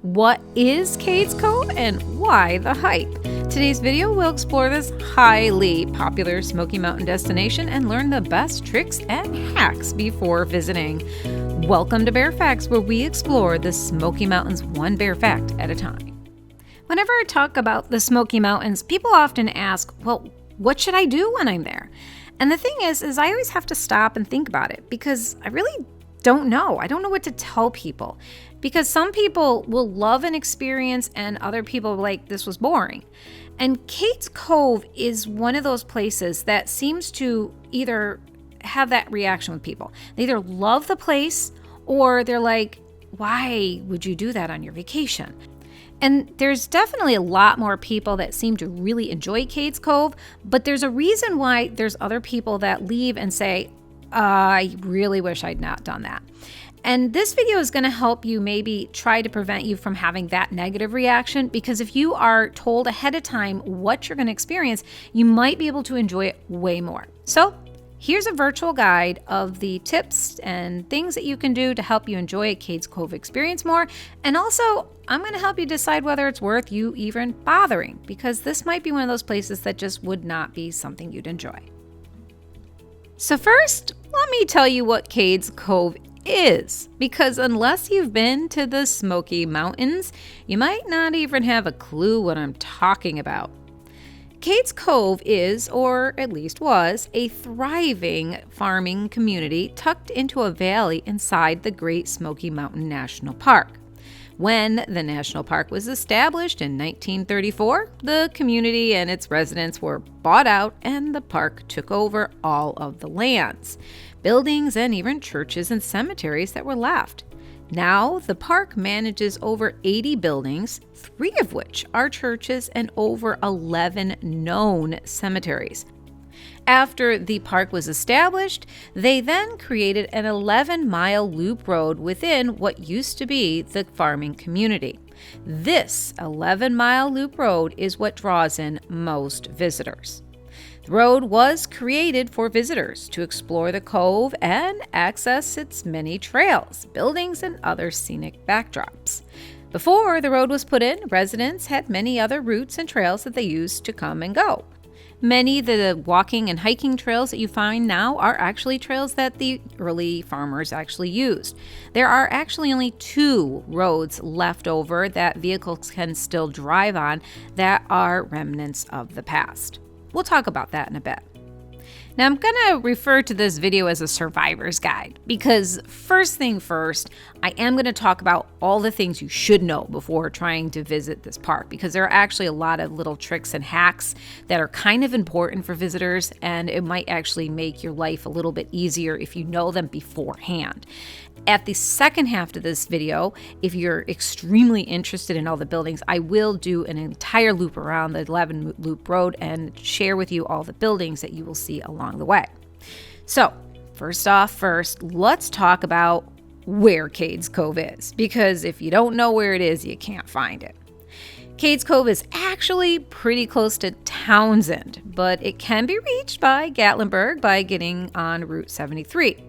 What is Cades Cove and why the hype? Today's video will explore this highly popular Smoky Mountain destination and learn the best tricks and hacks before visiting. Welcome to Bear Facts, where we explore the Smoky Mountains one bear fact at a time. Whenever I talk about the Smoky Mountains, people often ask, well, what should I do when I'm there? And the thing is I always have to stop and think about it because I really don't know. I don't know what to tell people because some people will love an experience and other people are like, this was boring. And Cades Cove is one of those places that seems to either have that reaction with people. They either love the place or they're like, why would you do that on your vacation? And there's definitely a lot more people that seem to really enjoy Cades Cove, but there's a reason why there's other people that leave and say, I really wish I'd not done that. And this video is going to help you maybe try to prevent you from having that negative reaction, because if you are told ahead of time what you're going to experience, you might be able to enjoy it way more. So here's a virtual guide of the tips and things that you can do to help you enjoy a Cades Cove experience more. And also, I'm going to help you decide whether it's worth you even bothering, because this might be one of those places that just would not be something you'd enjoy. So first, let me tell you what Cades Cove is, because unless you've been to the Smoky Mountains, you might not even have a clue what I'm talking about. Cades Cove is, or at least was, a thriving farming community tucked into a valley inside the Great Smoky Mountain National Park. When the national park was established in 1934, the community and its residents were bought out and the park took over all of the lands, buildings, and even churches and cemeteries that were left. Now, the park manages over 80 buildings, 3 of which are churches, and over 11 known cemeteries. After the park was established, they then created an 11-mile loop road within what used to be the farming community. This 11-mile loop road is what draws in most visitors. The road was created for visitors to explore the cove and access its many trails, buildings, and other scenic backdrops. Before the road was put in, residents had many other routes and trails that they used to come and go. Many of the walking and hiking trails that you find now are actually trails that the early farmers actually used. There are actually only 2 roads left over that vehicles can still drive on that are remnants of the past. We'll talk about that in a bit. Now, I'm going to refer to this video as a survivor's guide because first thing first, I am going to talk about all the things you should know before trying to visit this park, because there are actually a lot of little tricks and hacks that are kind of important for visitors, and it might actually make your life a little bit easier if you know them beforehand. At the second half of this video, if you're extremely interested in all the buildings, I will do an entire loop around the 11 loop road and share with you all the buildings that you will see along the way. So first, let's talk about where Cades Cove is, because if you don't know where it is, you can't find it. Cades Cove is actually pretty close to Townsend, but it can be reached by Gatlinburg by getting on Route 73.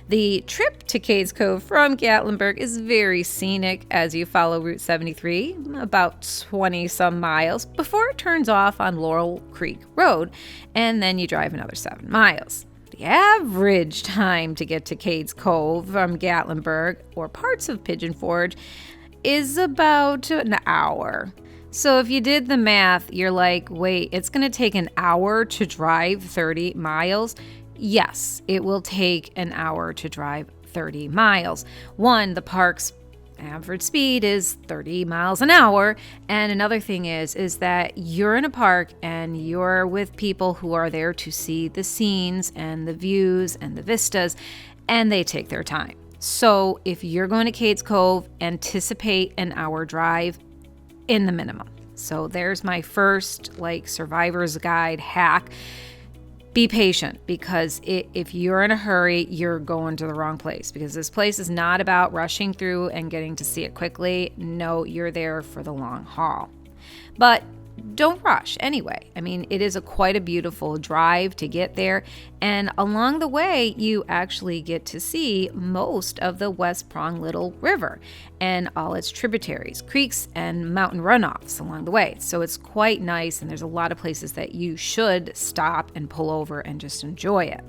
The trip to Cades Cove from Gatlinburg is very scenic as you follow Route 73, about 20 some miles, before it turns off on Laurel Creek Road, and then you drive another 7 miles. The average time to get to Cades Cove from Gatlinburg or parts of Pigeon Forge is about an hour. So if you did the math, you're like, wait, it's going to take an hour to drive 30 miles? Yes, it will take an hour to drive 30 miles. One, the park's average speed is 30 miles an hour. And another thing is that you're in a park and you're with people who are there to see the scenes and the views and the vistas, and they take their time. So if you're going to Cades Cove, anticipate an hour drive in the minimum. So there's my first survivor's guide hack. Be patient, because if you're in a hurry, you're going to the wrong place, because this place is not about rushing through and getting to see it quickly. No, you're there for the long haul. But don't rush anyway. I mean, it is quite a beautiful drive to get there, and along the way, you actually get to see most of the West Prong Little River and all its tributaries, creeks, and mountain runoffs along the way. So it's quite nice, and there's a lot of places that you should stop and pull over and just enjoy it.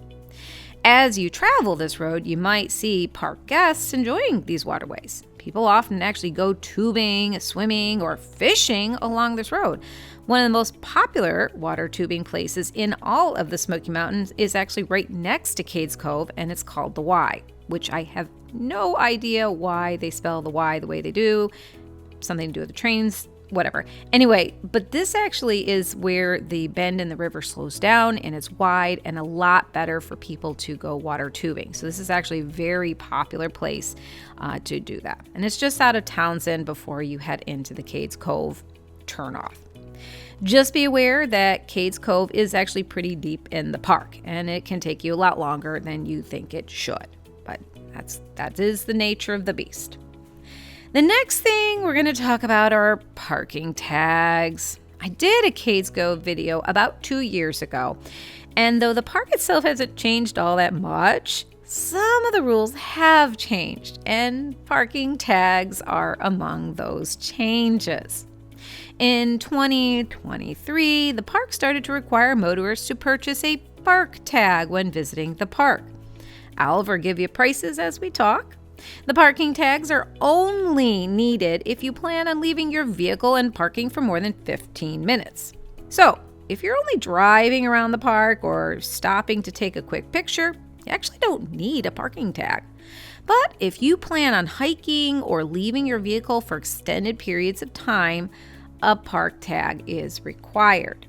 As you travel this road, you might see park guests enjoying these waterways. People often actually go tubing, swimming, or fishing along this road. One of the most popular water tubing places in all of the Smoky Mountains is actually right next to Cades Cove, and it's called the Y, which I have no idea why they spell the Y the way they do. Something to do with the trains, whatever. Anyway, but this actually is where the bend in the river slows down, and it's wide and a lot better for people to go water tubing. So this is actually a very popular place to do that. And it's just out of Townsend before you head into the Cades Cove turnoff. Just be aware that Cades Cove is actually pretty deep in the park, and it can take you a lot longer than you think it should. But that is the nature of the beast. The next thing we're going to talk about are parking tags. I did a Cades Cove video about 2 years ago, and though the park itself hasn't changed all that much, some of the rules have changed, and parking tags are among those changes. In 2023, the park started to require motorists to purchase a park tag when visiting the park. I'll give you prices as we talk. The parking tags are only needed if you plan on leaving your vehicle and parking for more than 15 minutes. So, if you're only driving around the park or stopping to take a quick picture, you actually don't need a parking tag. But if you plan on hiking or leaving your vehicle for extended periods of time, a park tag is required.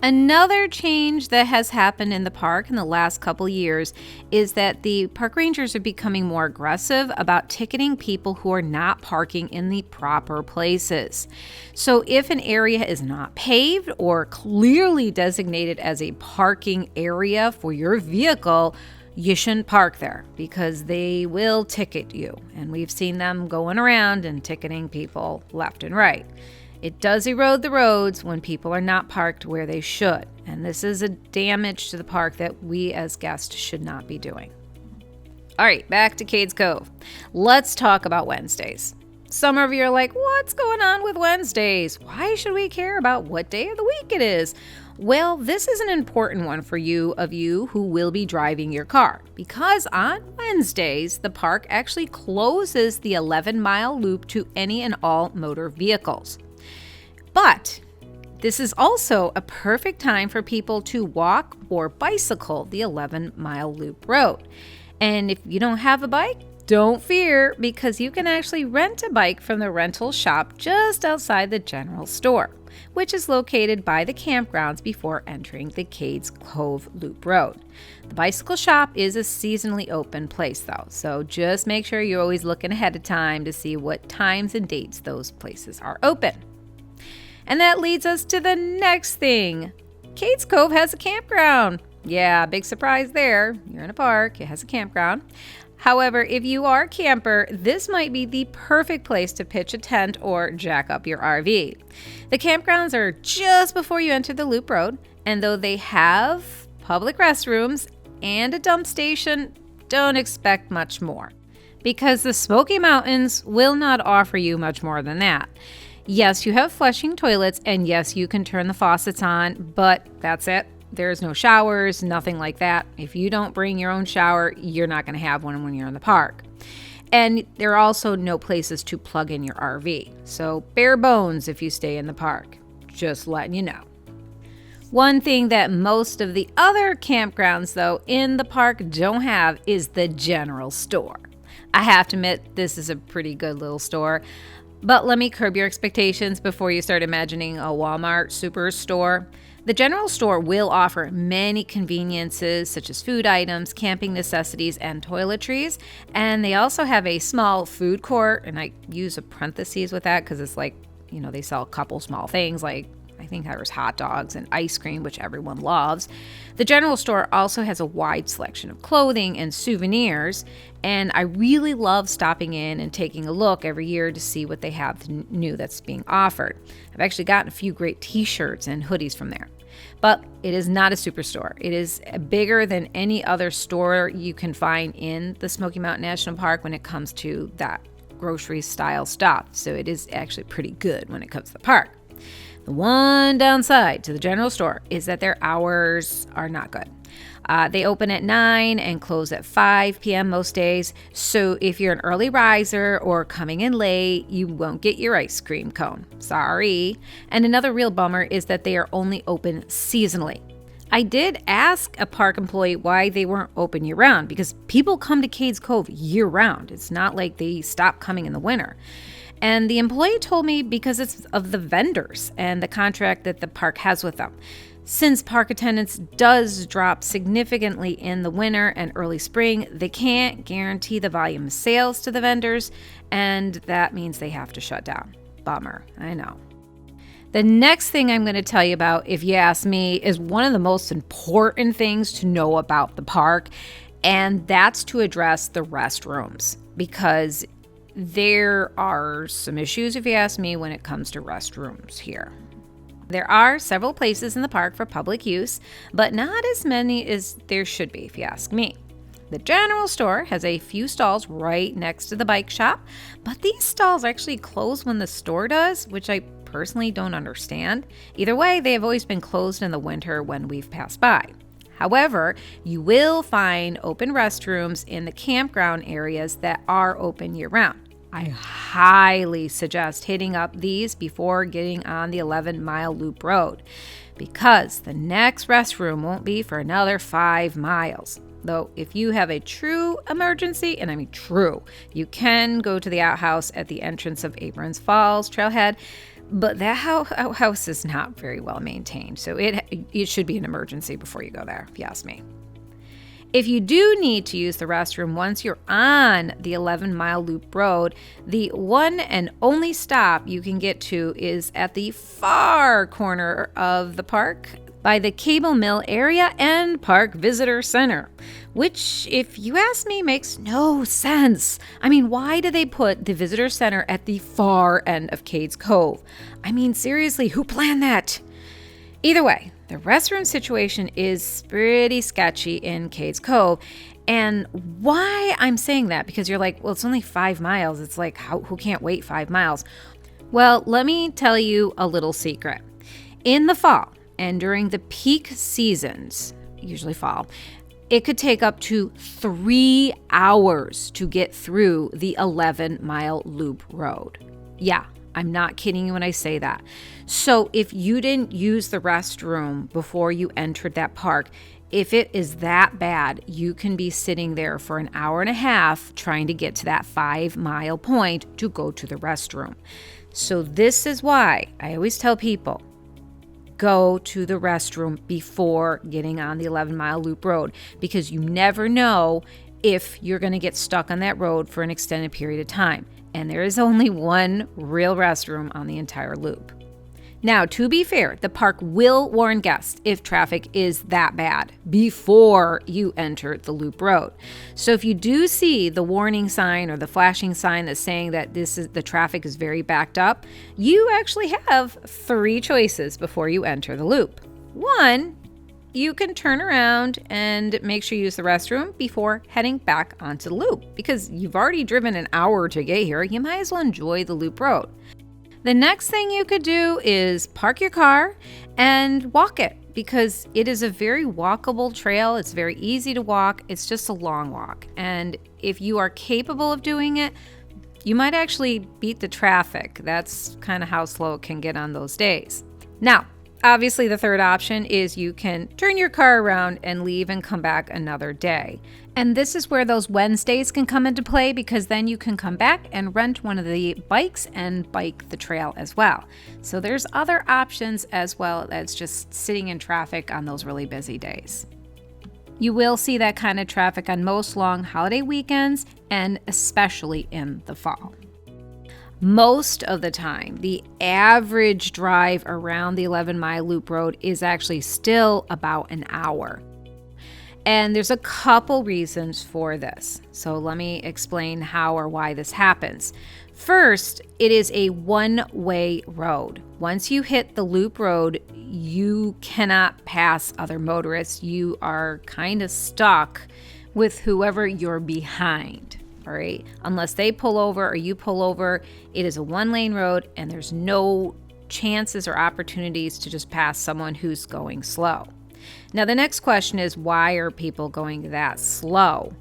Another change that has happened in the park in the last couple years is that the park rangers are becoming more aggressive about ticketing people who are not parking in the proper places. So if an area is not paved or clearly designated as a parking area for your vehicle, you shouldn't park there because they will ticket you. And we've seen them going around and ticketing people left and right. It does erode the roads when people are not parked where they should, and this is a damage to the park that we as guests should not be doing. All right, back to Cades Cove. Let's talk about Wednesdays. Some of you are like, what's going on with Wednesdays? Why should we care about what day of the week it is? Well, this is an important one for you who will be driving your car, because on Wednesdays, the park actually closes the 11-mile loop to any and all motor vehicles. But this is also a perfect time for people to walk or bicycle the 11-mile loop road. And if you don't have a bike, don't fear, because you can actually rent a bike from the rental shop just outside the general store, which is located by the campgrounds before entering the Cades Cove Loop Road. The bicycle shop is a seasonally open place though, so just make sure you're always looking ahead of time to see what times and dates those places are open. And that leads us to the next thing. Cades Cove has a campground. Yeah, big surprise there. You're in a park, it has a campground. However, if you are a camper, this might be the perfect place to pitch a tent or jack up your RV. The campgrounds are just before you enter the loop road, and though they have public restrooms and a dump station, don't expect much more, because the Smoky Mountains will not offer you much more than that. Yes, you have flushing toilets, and yes, you can turn the faucets on, but that's it. There's no showers, nothing like that. If you don't bring your own shower, you're not going to have one when you're in the park. And there are also no places to plug in your RV. So bare bones if you stay in the park. Just letting you know. One thing that most of the other campgrounds, though, in the park don't have is the general store. I have to admit, this is a pretty good little store. But let me curb your expectations before you start imagining a Walmart superstore. The general store will offer many conveniences such as food items, camping necessities, and toiletries. And they also have a small food court, and I use a parentheses with that because it's like, they sell a couple small things like, I think there's hot dogs and ice cream, which everyone loves. The general store also has a wide selection of clothing and souvenirs, and I really love stopping in and taking a look every year to see what they have new that's being offered. I've actually gotten a few great t-shirts and hoodies from there. But it is not a superstore. It is bigger than any other store you can find in the Smoky Mountain National Park when it comes to that grocery style stuff. So it is actually pretty good when it comes to the park. The one downside to the general store is that their hours are not good. They open at 9 and close at 5 p.m. most days. So if you're an early riser or coming in late, you won't get your ice cream cone. Sorry. And another real bummer is that they are only open seasonally. I did ask a park employee why they weren't open year-round, because people come to Cades Cove year-round. It's not like they stop coming in the winter. And the employee told me because it's of the vendors and the contract that the park has with them. Since park attendance does drop significantly in the winter and early spring, they can't guarantee the volume of sales to the vendors, and that means they have to shut down. Bummer, I know. The next thing I'm going to tell you about, if you ask me, is one of the most important things to know about the park, and that's to address the restrooms, because there are some issues, if you ask me, when it comes to restrooms here. There are several places in the park for public use, but not as many as there should be, if you ask me. The general store has a few stalls right next to the bike shop, but these stalls actually close when the store does, which I personally don't understand. Either way, they have always been closed in the winter when we've passed by. However, you will find open restrooms in the campground areas that are open year-round. I highly suggest hitting up these before getting on the 11-mile loop road, because the next restroom won't be for another 5 miles. Though if you have a true emergency, and I mean true, you can go to the outhouse at the entrance of Abrams Falls Trailhead, but that outhouse is not very well maintained, so it should be an emergency before you go there, if you ask me. If you do need to use the restroom once you're on the 11-mile loop road, the one and only stop you can get to is at the far corner of the park by the Cable Mill area and Park Visitor Center, which, if you ask me, makes no sense. I mean, why do they put the Visitor Center at the far end of Cades Cove? I mean, seriously, who planned that? Either way, the restroom situation is pretty sketchy in Cades Cove. And why I'm saying that, because you're like, well, it's only 5 miles. It's like, who can't wait 5 miles? Well, let me tell you a little secret. In the fall and during the peak seasons, usually fall, it could take up to 3 hours to get through the 11-mile loop road. Yeah, I'm not kidding you when I say that. So if you didn't use the restroom before you entered that park, if it is that bad, you can be sitting there for an hour and a half trying to get to that 5-mile point to go to the restroom. So this is why I always tell people, go to the restroom before getting on the 11-mile loop road, because you never know if you're going to get stuck on that road for an extended period of time. And there is only one real restroom on the entire loop. Now, to be fair, the park will warn guests if traffic is that bad before you enter the loop road. So if you do see the warning sign or the flashing sign that's saying that the traffic is very backed up, you actually have 3 choices before you enter the loop. 1, you can turn around and make sure you use the restroom before heading back onto the loop, because you've already driven an hour to get here. You might as well enjoy the loop road. The next thing you could do is park your car and walk it, because it is a very walkable trail. It's very easy to walk. It's just a long walk. And if you are capable of doing it, you might actually beat the traffic. That's kind of how slow it can get on those days. Now, obviously, the third option is you can turn your car around and leave and come back another day. And this is where those Wednesdays can come into play, because then you can come back and rent one of the bikes and bike the trail as well. So there's other options as well as just sitting in traffic on those really busy days. You will see that kind of traffic on most long holiday weekends, and especially in the fall. Most of the time, the average drive around the 11-mile loop road is actually still about an hour. And there's a couple reasons for this. So let me explain how or why this happens. First, it is a one-way road. Once you hit the loop road, you cannot pass other motorists. You are kind of stuck with whoever you're behind. All right, unless they pull over or you pull over, it is a one-lane road and there's no chances or opportunities to just pass someone who's going slow. Now, the next question is, why are people going that slow?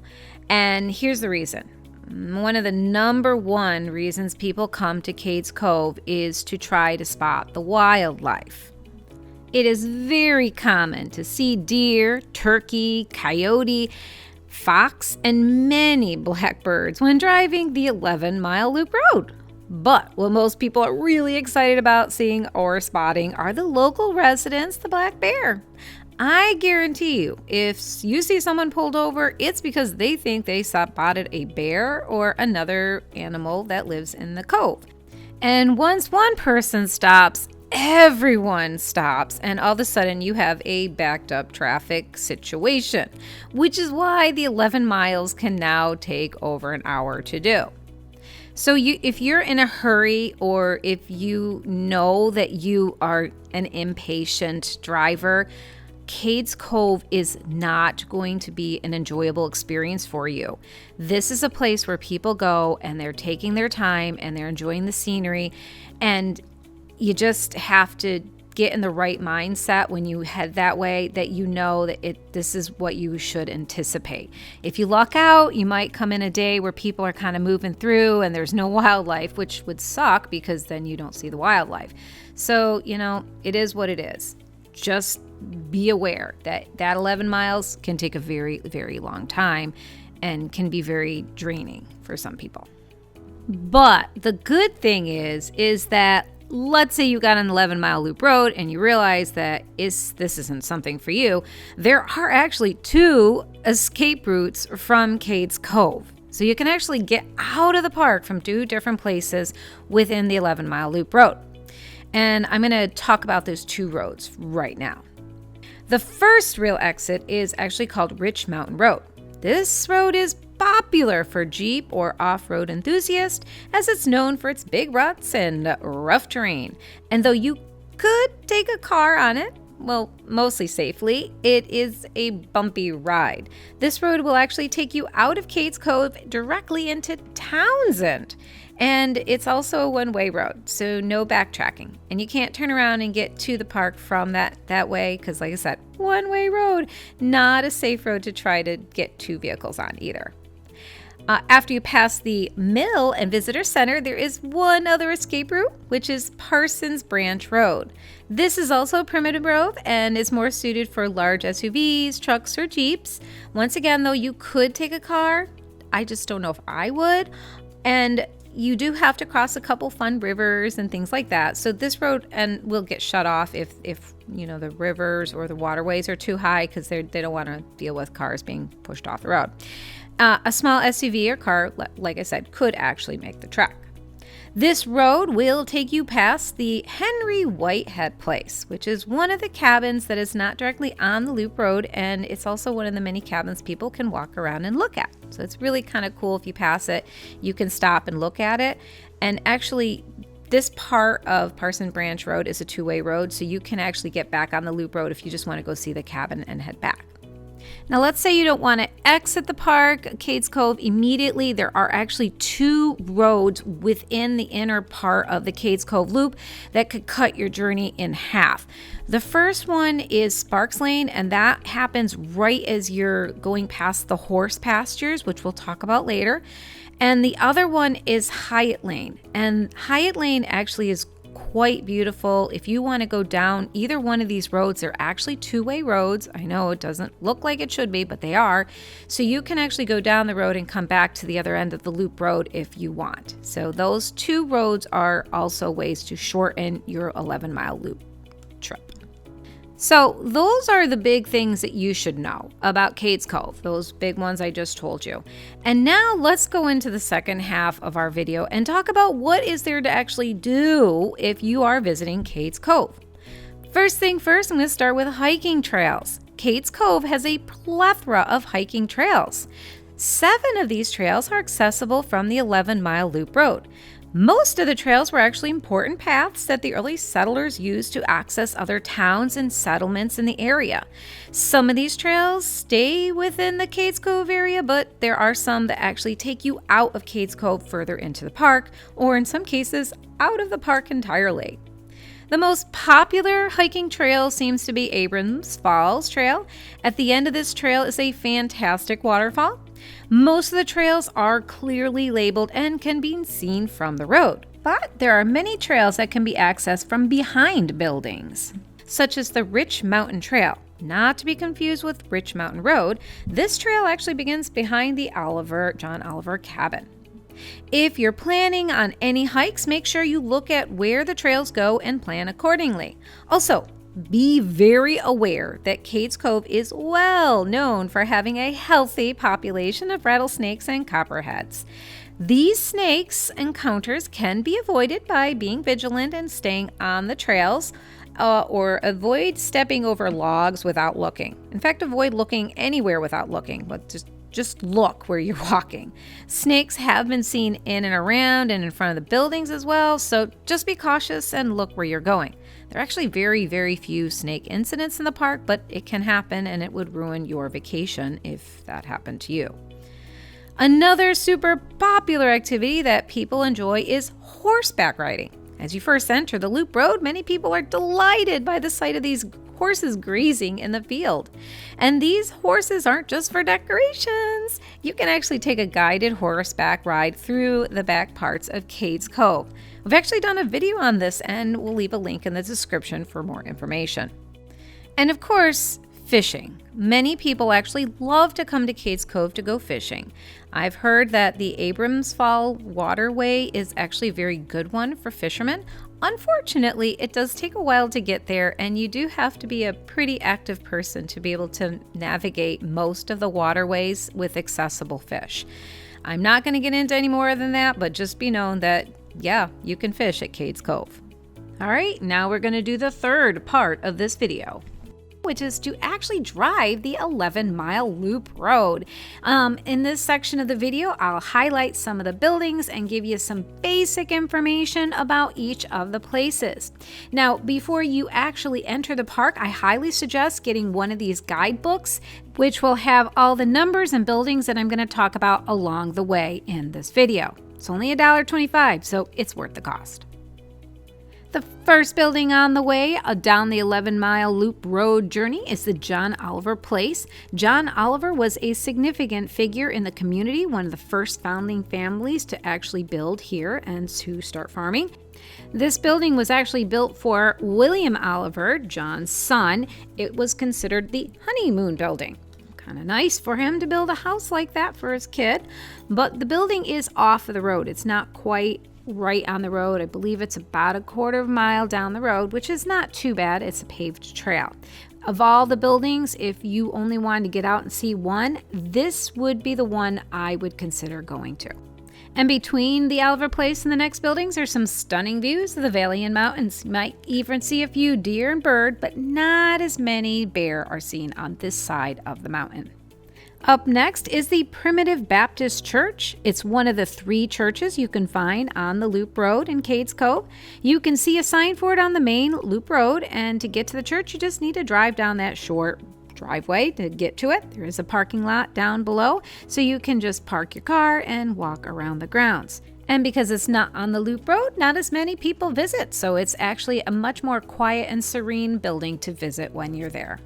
And here's the reason. One of the number one reasons people come to Cades Cove is to try to spot the wildlife. It is very common to see deer, turkey, coyote, fox, and many blackbirds when driving the 11-mile loop road. But what most people are really excited about seeing or spotting are the local residents, the black bear. I guarantee you, if you see someone pulled over, it's because they think they spotted a bear or another animal that lives in the cove. And once one person stops, everyone stops, and all of a sudden you have a backed up traffic situation, which is why the 11 miles can now take over an hour to do. So if you're in a hurry, or if you know that you are an impatient driver, Cades Cove is not going to be an enjoyable experience for you. This is a place where people go and they're taking their time and they're enjoying the scenery, and you just have to get in the right mindset when you head that way, that you know that this is what you should anticipate. If you luck out, you might come in a day where people are kind of moving through and there's no wildlife, which would suck because then you don't see the wildlife. So, it is what it is. Just be aware that 11 miles can take a very, very long time and can be very draining for some people. But the good thing is that let's say you got an 11-mile loop road and you realize that this isn't something for you. There are actually 2 escape routes from Cades Cove. So you can actually get out of the park from 2 different places within the 11-mile loop road. And I'm going to talk about those 2 roads right now. The first real exit is actually called Rich Mountain Road. This road is popular for Jeep or off-road enthusiasts, as it's known for its big ruts and rough terrain. And though you could take a car on it, well, mostly safely, it is a bumpy ride. This road will actually take you out of Cades Cove directly into Townsend. And it's also a one-way road, so no backtracking. And you can't turn around and get to the park from that way because, like I said, one-way road, not a safe road to try to get 2 vehicles on either. After you pass the Mill and Visitor Center, there is one other escape route, which is Parsons Branch Road. This is also a primitive road and is more suited for large SUVs, trucks, or Jeeps. Once again, though, you could take a car. I just don't know if I would. And you do have to cross a couple fun rivers and things like that. So this road will get shut off if the rivers or the waterways are too high, because they don't want to deal with cars being pushed off the road. A small SUV or car, like I said, could actually make the trek. This road will take you past the Henry Whitehead Place, which is one of the cabins that is not directly on the loop road, and it's also one of the many cabins people can walk around and look at. So it's really kind of cool. If you pass it, you can stop and look at it. And actually, this part of Parsons Branch Road is a 2-way road, so you can actually get back on the loop road if you just want to go see the cabin and head back. Now, let's say you don't want to exit the park, Cades Cove, immediately. There are actually 2 roads within the inner part of the Cades Cove loop that could cut your journey in half. The first one is Sparks Lane, and that happens right as you're going past the horse pastures, which we'll talk about later. And the other one is Hyatt Lane. And Hyatt Lane actually is quite beautiful. If you want to go down either one of these roads, they're actually 2-way roads. I know it doesn't look like it should be, but they are. So you can actually go down the road and come back to the other end of the loop road if you want. So those 2 roads are also ways to shorten your 11-mile loop trip. So those are the big things that you should know about Cades Cove, those big ones I just told you. And now let's go into the second half of our video and talk about what is there to actually do if you are visiting Cades Cove. First thing first, I'm going to start with hiking trails. Cades Cove has a plethora of hiking trails. 7 of these trails are accessible from the 11-mile loop road. Most of the trails were actually important paths that the early settlers used to access other towns and settlements in the area. Some of these trails stay within the Cades Cove area, but there are some that actually take you out of Cades Cove further into the park, or in some cases, out of the park entirely. The most popular hiking trail seems to be Abrams Falls Trail. At the end of this trail is a fantastic waterfall. Most of the trails are clearly labeled and can be seen from the road, but there are many trails that can be accessed from behind buildings, such as the Rich Mountain Trail. Not to be confused with Rich Mountain Road, this trail actually begins behind the John Oliver cabin. If you're planning on any hikes, make sure you look at where the trails go and plan accordingly. Also, be very aware that Cades Cove is well known for having a healthy population of rattlesnakes and copperheads. These snakes encounters can be avoided by being vigilant and staying on the trails, or avoid stepping over logs without looking. In fact, avoid looking anywhere without looking, but just look where you're walking. Snakes have been seen in and around and in front of the buildings as well, so just be cautious and look where you're going. There are actually very, very few snake incidents in the park, but it can happen and it would ruin your vacation if that happened to you. Another super popular activity that people enjoy is horseback riding. As you first enter the loop road, many people are delighted by the sight of these horses grazing in the field. And these horses aren't just for decorations. You can actually take a guided horseback ride through the back parts of Cades Cove. We've actually done a video on this and we'll leave a link in the description for more information. And of course, fishing. Many people actually love to come to Cades Cove to go fishing. I've heard that the Abrams Fall waterway is actually a very good one for fishermen. Unfortunately, it does take a while to get there, and you do have to be a pretty active person to be able to navigate most of the waterways with accessible fish. I'm not going to get into any more than that, but just be known that, yeah, you can fish at Cades Cove. All right, now we're going to do the third part of this video, which is to actually drive the 11-mile loop road. In this section of the video, I'll highlight some of the buildings and give you some basic information about each of the places. Now, before you actually enter the park, I highly suggest getting one of these guidebooks, which will have all the numbers and buildings that I'm going to talk about along the way in this video. It's only $1.25, so it's worth the cost. The first building on the way down the 11-mile loop road journey is the John Oliver Place. John Oliver was a significant figure in the community, one of the first founding families to actually build here and to start farming. This building was actually built for William Oliver, John's son. It was considered the honeymoon building. Kind of nice for him to build a house like that for his kid, but the building is off of the road. It's not quite right on the road. I believe it's about a quarter of a mile down the road, which is not too bad. It's a paved trail. Of all the buildings, if you only wanted to get out and see one, this would be the one I would consider going to. And between the Oliver Place and the next buildings are some stunning views of the valley and mountains. You might even see a few deer and bird, but not as many bear are seen on this side of the mountain. Up next is the Primitive Baptist Church. It's one of the 3 churches you can find on the Loop Road in Cades Cove. You can see a sign for it on the main Loop Road, and to get to the church, you just need to drive down that short driveway to get to it. There is a parking lot down below, so you can just park your car and walk around the grounds. And because it's not on the Loop Road, not as many people visit, so it's actually a much more quiet and serene building to visit when you're there.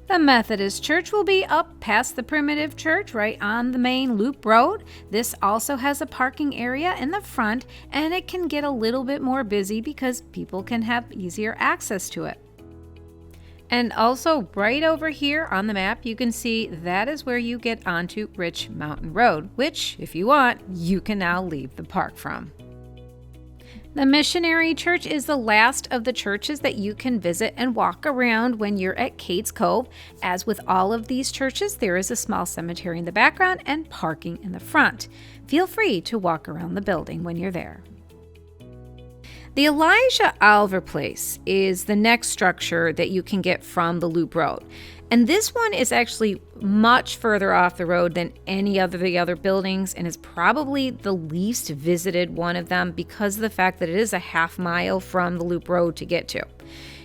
The Methodist Church will be up past the Primitive Church right on the main Loop Road. This also has a parking area in the front, and it can get a little bit more busy because people can have easier access to it. And also right over here on the map, you can see that is where you get onto Rich Mountain Road, which, if you want, you can now leave the park from. The Missionary Church is the last of the churches that you can visit and walk around when you're at Cades Cove. As with all of these churches, there is a small cemetery in the background and parking in the front. Feel free to walk around the building when you're there. The Elijah Oliver Place is the next structure that you can get from the Loop Road. And this one is actually much further off the road than any of the other buildings and is probably the least visited one of them because of the fact that it is a half mile from the Loop Road to get to.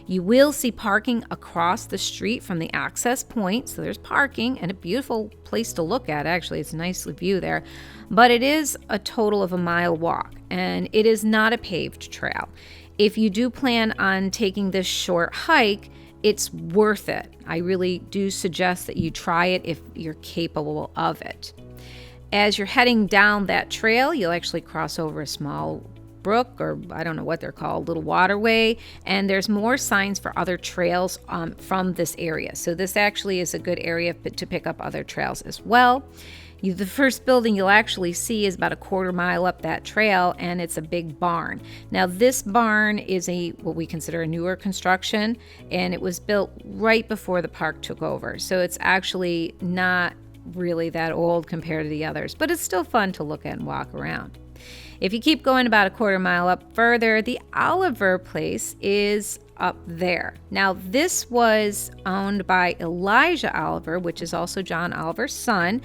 You will see parking across the street from the access point, so there's parking and a beautiful place to look at. Actually, it's a nice view there, but it is a total of a mile walk and it is not a paved trail. If you do plan on taking this short hike, it's worth it. I really do suggest that you try it if you're capable of it. As you're heading down that trail, you'll actually cross over a small brook, or I don't know what they're called, little waterway, and there's more signs for other trails from this area. So this actually is a good area to pick up other trails as well. The first building you'll actually see is about a quarter mile up that trail, and it's a big barn. Now this barn is what we consider a newer construction, and it was built right before the park took over. So it's actually not really that old compared to the others, but it's still fun to look at and walk around. If you keep going about a quarter mile up further, the Oliver Place is up there. Now this was owned by Elijah Oliver, which is also John Oliver's son.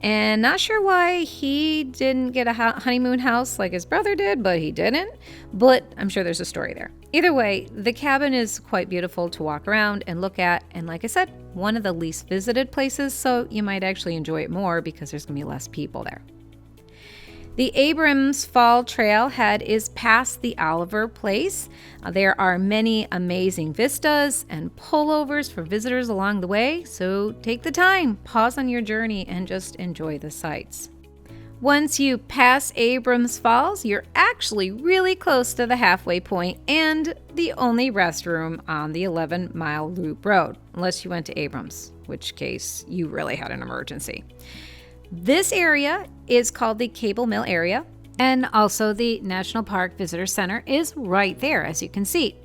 And not sure why he didn't get a honeymoon house like his brother did, but he didn't. But I'm sure there's a story there. Either way, the cabin is quite beautiful to walk around and look at. And like I said, one of the least visited places, so you might actually enjoy it more because there's going to be less people there. The Abrams Fall Trailhead is past the Oliver Place. There are many amazing vistas and pullovers for visitors along the way, so take the time, pause on your journey, and just enjoy the sights. Once you pass Abrams Falls, you're actually really close to the halfway point and the only restroom on the 11-mile Loop Road, unless you went to Abrams, in which case you really had an emergency. This area is called the Cable Mill area, and also the National Park Visitor Center is right there, as you can see.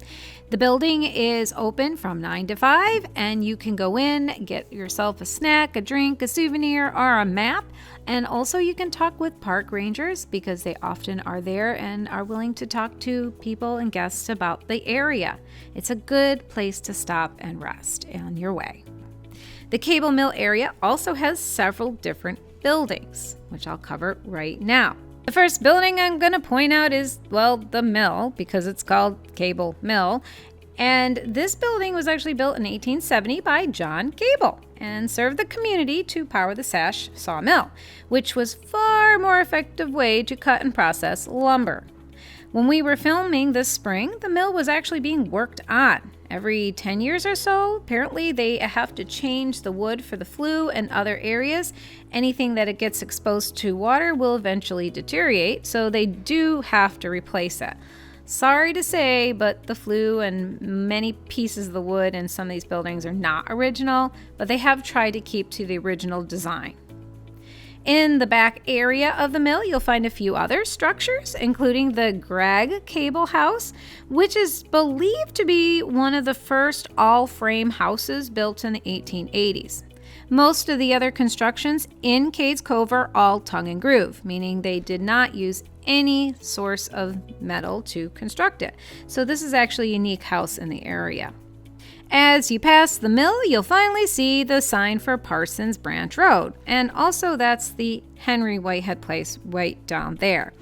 The building is open from 9 to 5, and you can go in, get yourself a snack, a drink, a souvenir, or a map. And also you can talk with park rangers because they often are there and are willing to talk to people and guests about the area. It's a good place to stop and rest on your way. The Cable Mill area also has several different buildings, which I'll cover right now. The first building I'm going to point out is, well, the mill, because it's called Cable Mill. And this building was actually built in 1870 by John Cable and served the community to power the Sash sawmill, which was far more effective way to cut and process lumber. When we were filming this spring, the mill was actually being worked on. Every 10 years or so, apparently they have to change the wood for the flue and other areas. Anything that it gets exposed to water will eventually deteriorate, so they do have to replace it. Sorry to say, but the flue and many pieces of the wood in some of these buildings are not original, but they have tried to keep to the original design. In the back area of the mill, you'll find a few other structures, including the Gregg Cable House, which is believed to be one of the first all-frame houses built in the 1880s. Most of the other constructions in Cades Cove are all tongue and groove, meaning they did not use any source of metal to construct it. So this is actually a unique house in the area. As you pass the mill, you'll finally see the sign for Parsons Branch Road, and also that's the Henry Whitehead Place right down there.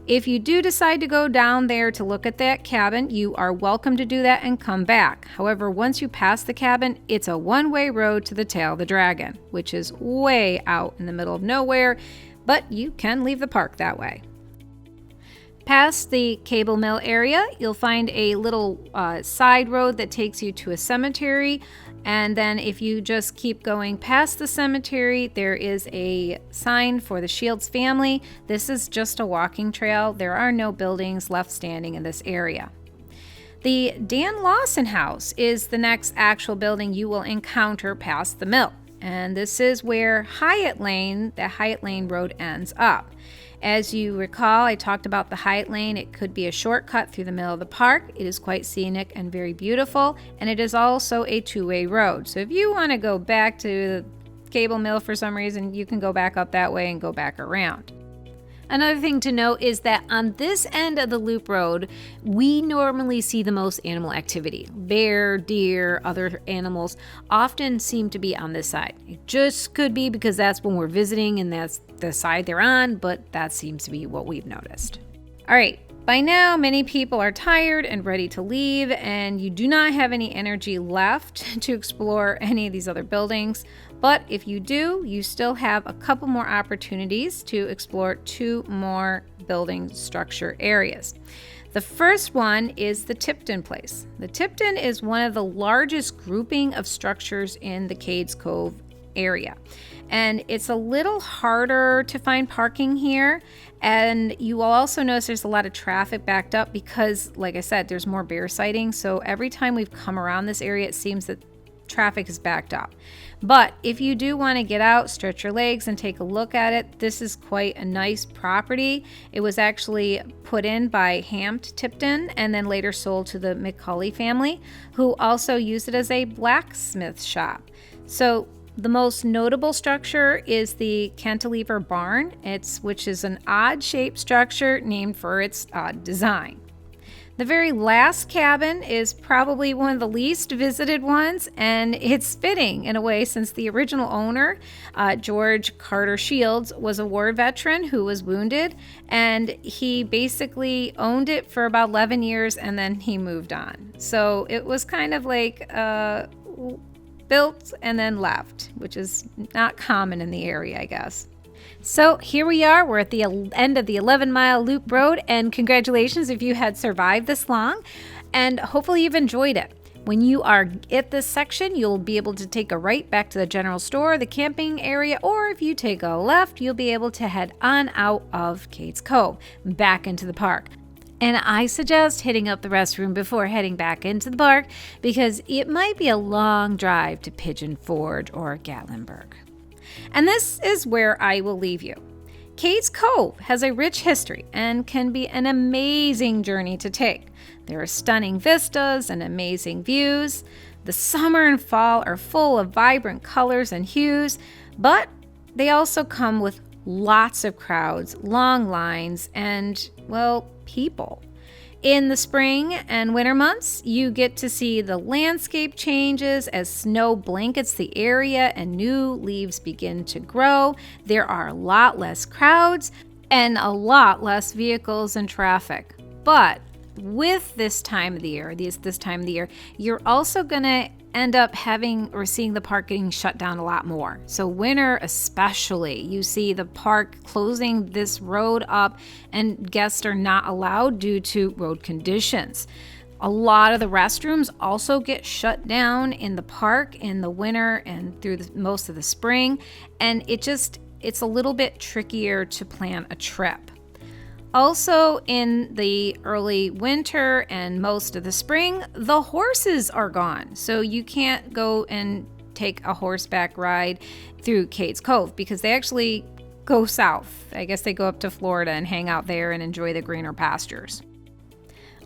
If you do decide to go down there to look at that cabin, you are welcome to do that and come back. However, once you pass the cabin, it's a one-way road to the Tail of the Dragon, which is way out in the middle of nowhere, but you can leave the park that way. Past the Cable Mill area, you'll find a little side road that takes you to a cemetery. And then if you just keep going past the cemetery, there is a sign for the Shields family. This is just a walking trail. There are no buildings left standing in this area. The Dan Lawson House is the next actual building you will encounter past the mill. And this is where the Hyatt Lane Road ends up. As you recall, I talked about the Hyatt Lane. It could be a shortcut through the middle of the park. It is quite scenic and very beautiful, and it is also a two-way road. So if you want to go back to the cable mill for some reason, you can go back up that way and go back around. Another thing to note is that on this end of the loop road, we normally see the most animal activity. Bear, deer, other animals often seem to be on this side. It just could be because that's when we're visiting and that's the side they're on, but that seems to be what we've noticed. All right, by now many people are tired and ready to leave, and you do not have any energy left to explore any of these other buildings. But if you do, you still have a couple more opportunities to explore 2 more building structure areas. The first one is the Tipton Place. The Tipton is one of the largest grouping of structures in the Cades Cove area. And it's a little harder to find parking here. And you will also notice there's a lot of traffic backed up because, like I said, there's more bear sightings. So every time we've come around this area, it seems that traffic is backed up. But if you do want to get out, stretch your legs, and take a look at it, this is quite a nice property. It was actually put in by Hamt Tipton and then later sold to the McCulley family, who also used it as a blacksmith shop. So the most notable structure is the cantilever barn, which is an odd-shaped structure named for its odd design. The very last cabin is probably one of the least visited ones, and it's fitting in a way since the original owner, George Carter Shields, was a war veteran who was wounded, and he basically owned it for about 11 years and then he moved on. So it was kind of like built and then left, which is not common in the area, I guess. So here we are, we're at the end of the 11-mile loop road, and congratulations if you had survived this long, and hopefully you've enjoyed it. When you are at this section, you'll be able to take a right back to the general store, the camping area, or if you take a left, you'll be able to head on out of Cades Cove, back into the park. And I suggest hitting up the restroom before heading back into the park because it might be a long drive to Pigeon Forge or Gatlinburg. And this is where I will leave you. Cades Cove has a rich history and can be an amazing journey to take. There are stunning vistas and amazing views. The summer and fall are full of vibrant colors and hues, but they also come with lots of crowds, long lines, and, well, people. In the spring and winter months, you get to see the landscape changes as snow blankets the area and new leaves begin to grow. There are a lot less crowds and a lot less vehicles and traffic. But with this time of the year, you're also going to end up having or seeing the park getting shut down a lot more. So winter especially, you see the park closing this road up and guests are not allowed due to road conditions. A lot of the restrooms also get shut down in the park in the winter and through most of the spring, and it's a little bit trickier to plan a trip. Also, in the early winter and most of the spring, the horses are gone. So you can't go and take a horseback ride through Cades Cove because they actually go south. I guess they go up to Florida and hang out there and enjoy the greener pastures.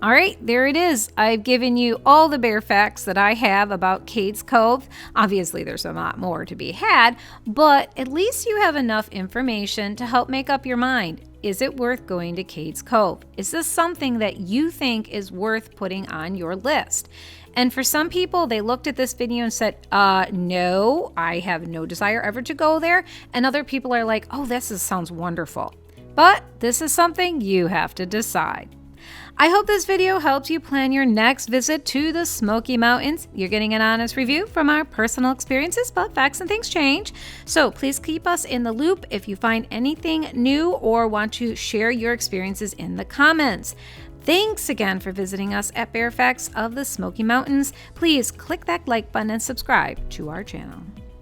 All right, there it is. I've given you all the bear facts that I have about Cades Cove. Obviously, there's a lot more to be had, but at least you have enough information to help make up your mind. Is it worth going to Cades Cove? Is this something that you think is worth putting on your list? And for some people, they looked at this video and said, no, I have no desire ever to go there. And other people are like, oh, sounds wonderful. But this is something you have to decide. I hope this video helps you plan your next visit to the Smoky Mountains. You're getting an honest review from our personal experiences, but facts and things change. So please keep us in the loop if you find anything new or want to share your experiences in the comments. Thanks again for visiting us at Bear Facts of the Smoky Mountains. Please click that like button and subscribe to our channel.